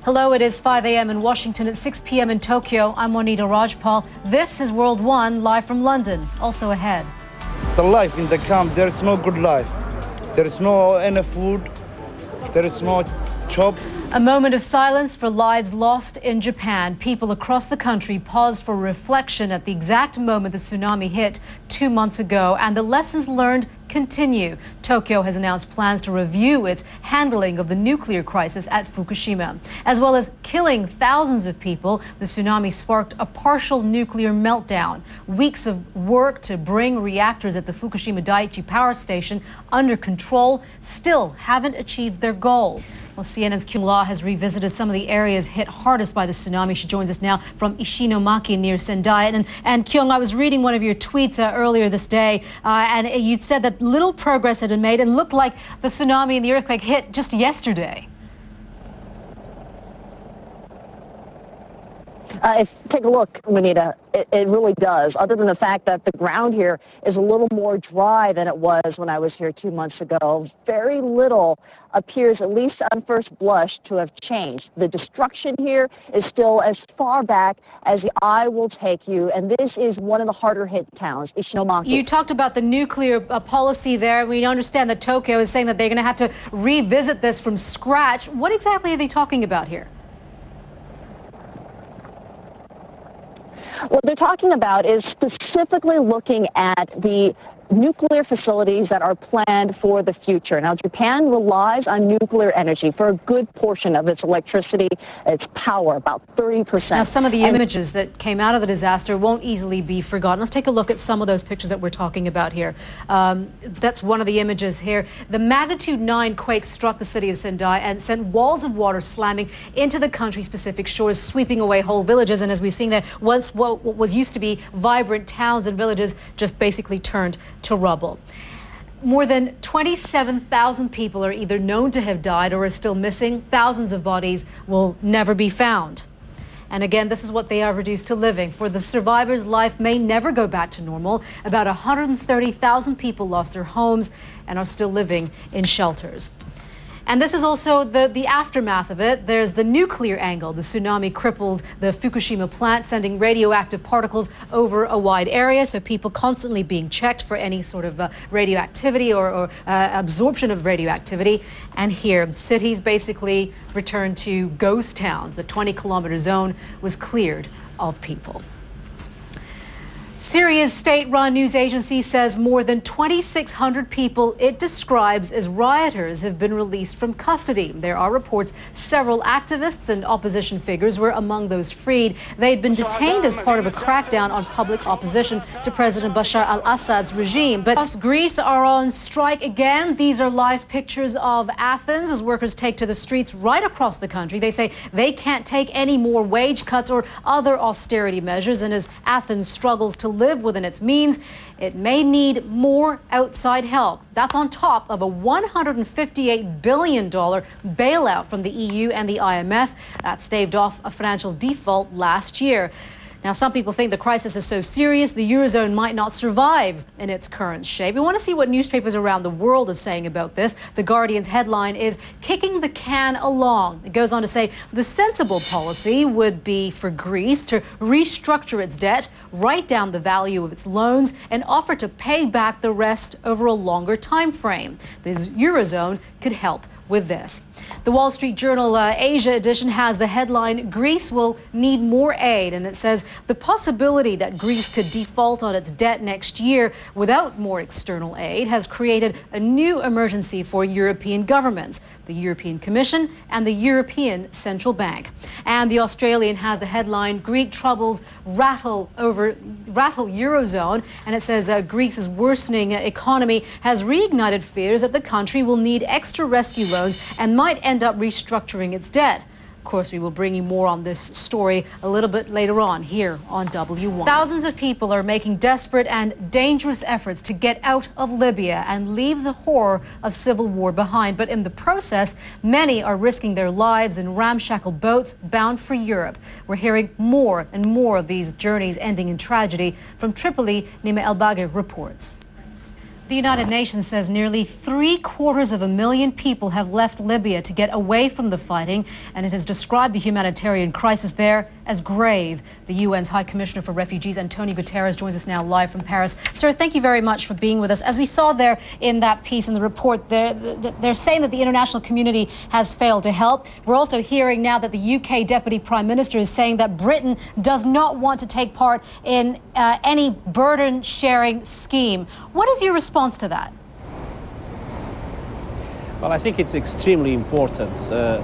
Hello, it is 5 a.m. in Washington at 6 p.m. in Tokyo. I'm Monita Rajpal. This is World One, live from London. Also ahead. The life in the camp, there is no good life. There is no enough food. There is no job. A moment of silence for lives lost in Japan. People across the country paused for reflection at the exact moment the tsunami hit 2 months ago, and the lessons learned continue. Tokyo has announced plans to review its handling of the nuclear crisis at Fukushima. As well as killing thousands of people, the tsunami sparked a partial nuclear meltdown. Weeks of work to bring reactors at the Fukushima Daiichi power station under control still haven't achieved their goal. Well, CNN's Kyung La has revisited some of the areas hit hardest by the tsunami. She joins us now from Ishinomaki near Sendai. And Kyung, I was reading one of your tweets earlier this day, and you said that little progress had been made and looked like the tsunami and the earthquake hit just yesterday. Take a look, Monita. It really does, other than the fact that the ground here is a little more dry than it was when I was here 2 months ago. Very little appears, at least on first blush, to have changed. The destruction here is still as far back as the eye will take you, and this is one of the harder hit towns, Ishinomaki. You talked about the nuclear policy there. We understand that Tokyo is saying that they're going to have to revisit this from scratch. What exactly are they talking about here? What they're talking about is specifically looking at the nuclear facilities that are planned for the future. Now, Japan relies on nuclear energy for a good portion of its electricity, its power, about 30%. Now, some of the images that came out of the disaster won't easily be forgotten. Let's take a look at some of those pictures that we're talking about here. That's one of the images here. The magnitude 9 quake struck the city of Sendai and sent walls of water slamming into the country's Pacific shores, sweeping away whole villages. And as we've seen there, once what was used to be vibrant towns and villages just basically turned to rubble. More than 27,000 people are either known to have died or are still missing. Thousands of bodies will never be found. And again, this is what they are reduced to living. For the survivors, life may never go back to normal. About 130,000 people lost their homes and are still living in shelters. And this is also the aftermath of it. There's the nuclear angle. The tsunami crippled the Fukushima plant, sending radioactive particles over a wide area, so people constantly being checked for any sort of radioactivity or absorption of radioactivity. And here, cities basically returned to ghost towns. The 20-kilometer zone was cleared of people. Syria's state-run news agency says more than 2,600 people it describes as rioters have been released from custody. There are reports several activists and opposition figures were among those freed. They had been detained as part of a crackdown on public opposition to President Bashar al-Assad's regime. But across Greece are on strike again. These are live pictures of Athens as workers take to the streets right across the country. They say they can't take any more wage cuts or other austerity measures, and as Athens struggles to live within its means, it may need more outside help. That's on top of a $158 billion bailout from the EU and the IMF that staved off a financial default last year. Now, some people think the crisis is so serious the Eurozone might not survive in its current shape. We want to see what newspapers around the world are saying about this. The Guardian's headline is "Kicking the Can Along." It goes on to say the sensible policy would be for Greece to restructure its debt, write down the value of its loans, and offer to pay back the rest over a longer time frame. The Eurozone could help with this. The Wall Street Journal Asia edition has the headline, "Greece will need more aid," and it says the possibility that Greece could default on its debt next year without more external aid has created a new emergency for European governments, the European Commission and the European Central Bank. And the Australian has the headline, "Greek troubles rattle Eurozone," and it says Greece's worsening economy has reignited fears that the country will need extra rescue loans and might end up restructuring its debt. Of course, we will bring you more on this story a little bit later on here on W1. Thousands of people are making desperate and dangerous efforts to get out of Libya and leave the horror of civil war behind. But in the process, many are risking their lives in ramshackle boats bound for Europe. We're hearing more and more of these journeys ending in tragedy. From Tripoli, Nima El-Bagir reports. The United Nations says nearly 750,000 people have left Libya to get away from the fighting, and it has described the humanitarian crisis there as grave. The UN's High Commissioner for Refugees, Antonio Guterres, joins us now live from Paris. Sir, thank you very much for being with us. As we saw there in that piece in the report, they're saying that the international community has failed to help. We're also hearing now that the UK Deputy Prime Minister is saying that Britain does not want to take part in any burden-sharing scheme. What is your response to that? Well, I think it's extremely important,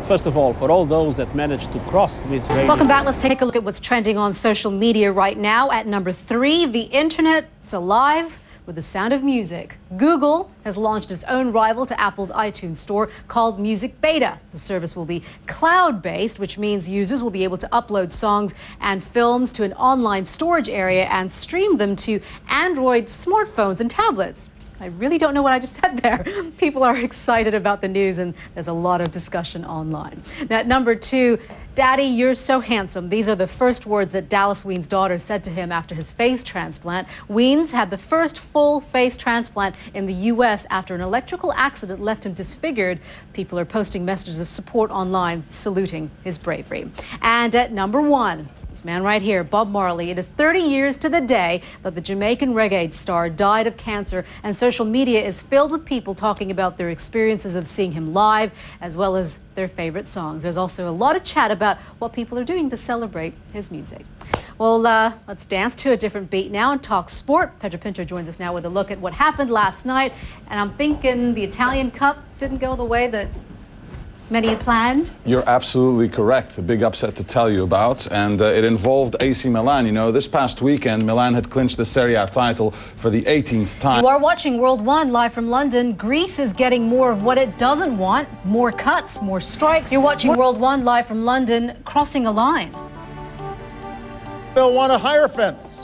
first of all, for all those that managed to cross the Mediterranean. Welcome back. Let's take a look at what's trending on social media right now. At number 3, the internet's alive with the sound of music. Google has launched its own rival to Apple's iTunes store called Music Beta. The service will be cloud-based, which means users will be able to upload songs and films to an online storage area and stream them to Android smartphones and tablets. I really don't know what I just said there. People are excited about the news, and there's a lot of discussion online. Now, at number 2, "Daddy, you're so handsome." These are the first words that Dallas Wiens' daughter said to him after his face transplant. Wiens had the first full face transplant in the U.S. after an electrical accident left him disfigured. People are posting messages of support online, saluting his bravery. And at number 1, this man right here, Bob Marley. It is 30 years to the day that the Jamaican reggae star died of cancer, and social media is filled with people talking about their experiences of seeing him live, as well as their favorite songs. There's also a lot of chat about what people are doing to celebrate his music. Well, let's dance to a different beat now and talk sport. Pedro Pinto joins us now with a look at what happened last night, and I'm thinking the Italian Cup didn't go the way that many had planned. You're absolutely correct. A big upset to tell you about, and it involved AC Milan. You know, this past weekend, Milan had clinched the Serie A title for the 18th time. You are watching World 1 live from London. Greece is getting more of what it doesn't want. More cuts, more strikes. You're watching World 1 live from London, crossing a line. They'll want a higher fence.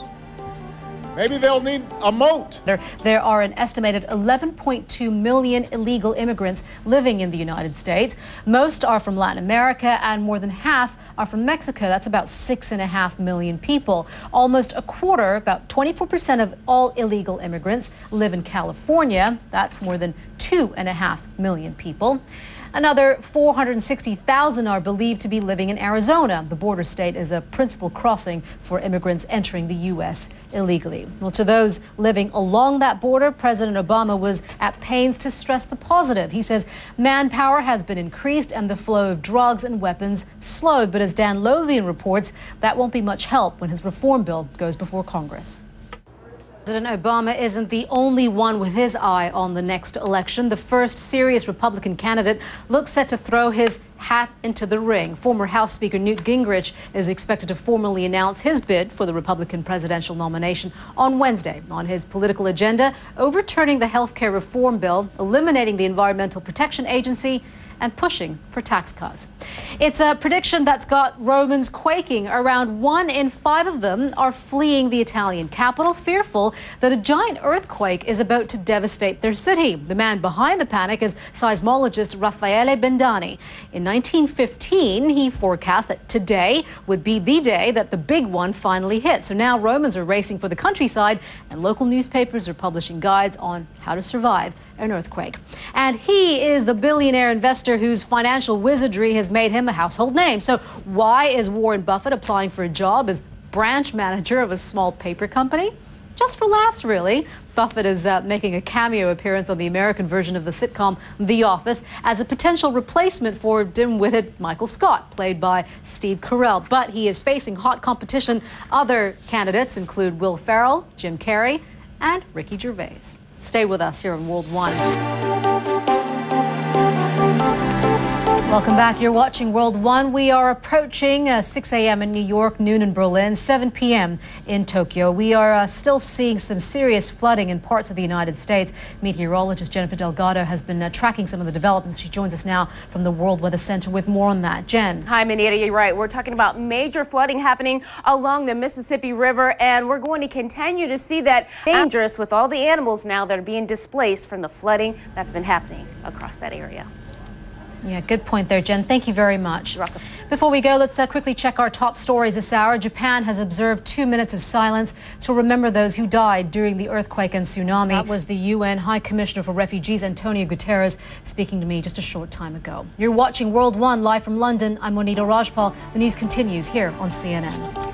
Maybe they'll need a moat. There are an estimated 11.2 million illegal immigrants living in the United States. Most are from Latin America, and more than half are from Mexico. That's about 6.5 million people. Almost a quarter, about 24% of all illegal immigrants live in California. That's more than 2.5 million people. Another 460,000 are believed to be living in Arizona. The border state is a principal crossing for immigrants entering the U.S. illegally. Well, to those living along that border, President Obama was at pains to stress the positive. He says manpower has been increased and the flow of drugs and weapons slowed. But as Dan Lothian reports, that won't be much help when his reform bill goes before Congress. President Obama isn't the only one with his eye on the next election. The first serious Republican candidate looks set to throw his hat into the ring. Former House Speaker Newt Gingrich is expected to formally announce his bid for the Republican presidential nomination on Wednesday. On his political agenda, overturning the health care reform bill, eliminating the Environmental Protection Agency, and pushing for tax cuts. It's a prediction that's got Romans quaking. Around 1 in 5 of them are fleeing the Italian capital, fearful that a giant earthquake is about to devastate their city. The man behind the panic is seismologist Raffaele Bendani. In 1915, he forecast that today would be the day that the big one finally hit. So now Romans are racing for the countryside, and local newspapers are publishing guides on how to survive an earthquake. And he is the billionaire investor whose financial wizardry has made him a household name. So why is Warren Buffett applying for a job as branch manager of a small paper company? Just for laughs, really. Buffett is making a cameo appearance on the American version of the sitcom The Office as a potential replacement for dim-witted Michael Scott, played by Steve Carell. But he is facing hot competition. Other candidates include Will Ferrell, Jim Carrey, and Ricky Gervais. Stay with us here on World 1. Welcome back. You're watching World 1. We are approaching 6 a.m. in New York, noon in Berlin, 7 p.m. in Tokyo. We are still seeing some serious flooding in parts of the United States. Meteorologist Jennifer Delgado has been tracking some of the developments. She joins us now from the World Weather Center with more on that. Jen. Hi, Monita. You're right. We're talking about major flooding happening along the Mississippi River, and we're going to continue to see that dangerous with all the animals now that are being displaced from the flooding that's been happening across that area. Yeah, good point there, Jen. Thank you very much. You're welcome. Before we go, let's quickly check our top stories this hour. Japan has observed 2 minutes of silence to remember those who died during the earthquake and tsunami. That was the UN High Commissioner for Refugees, Antonio Guterres, speaking to me just a short time ago. You're watching World One live from London. I'm Monita Rajpal. The news continues here on CNN.